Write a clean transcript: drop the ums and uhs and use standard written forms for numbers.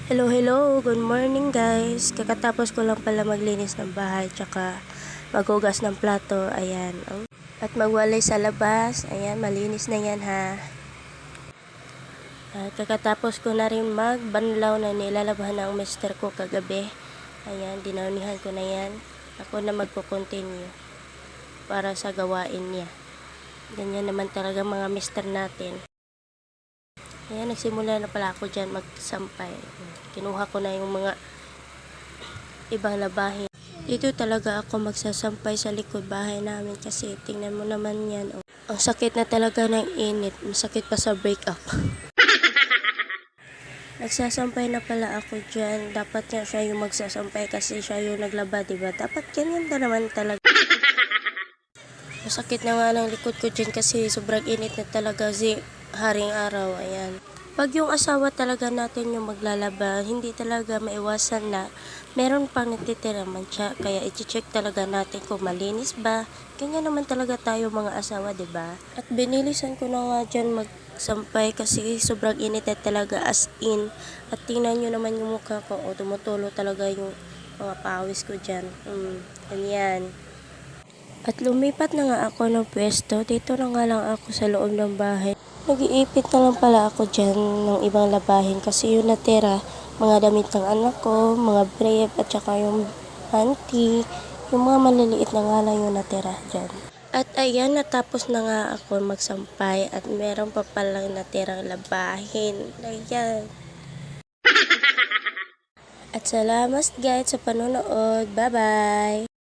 Hello, hello. Good morning, guys. Kakatapos ko lang pala maglinis ng bahay tsaka maghugas ng plato. Ayan. At magwalay sa labas. Ayan, malinis na yan ha. At kakatapos ko na rin magbanlaw na nilalabhan ng mister ko kagabi. Ayan, dinaunihan ko na yan. Ako na magpo-continue para sa gawain niya. Ganyan naman talaga mga mister natin. Ayan, nagsimula na pala ako dyan magsampay. Kinuha ko na yung mga ibang labahin. Dito talaga ako magsasampay sa likod bahay namin kasi tingnan mo naman yan. Oh. Ang sakit na talaga ng init. Masakit pa sa break up. Nagsasampay na pala ako dyan. Dapat nga siya yung magsasampay kasi siya yung naglaba, diba? Dapat ganyan na naman talaga. Masakit na nga ng likod ko dyan kasi sobrang init na talaga si haring araw. Ayan. Pag yung asawa talaga natin yung maglalaba, hindi talaga maiwasan na meron pang natitira mancha. Kaya i-check talaga natin kung malinis ba. Ganyan naman talaga tayo mga asawa, diba? At binilisan ko na nga dyan magsampay kasi sobrang init na talaga as in. At tingnan nyo naman yung mukha ko. O, tumutulo talaga yung mga pawis ko dyan. Ganyan. At lumipat na nga ako ng pwesto. Dito na nga lang ako sa loob ng bahay. Nag-iipit na lang pala ako dyan ng ibang labahin kasi yung natira, mga damit ng anak ko, mga brief at saka yung panty, yung mga maliliit na nga lang yung natira dyan. At ayan, natapos na nga ako magsampay at meron pa palang natirang labahin. Ayan. At salamat guys sa panonood. Bye-bye!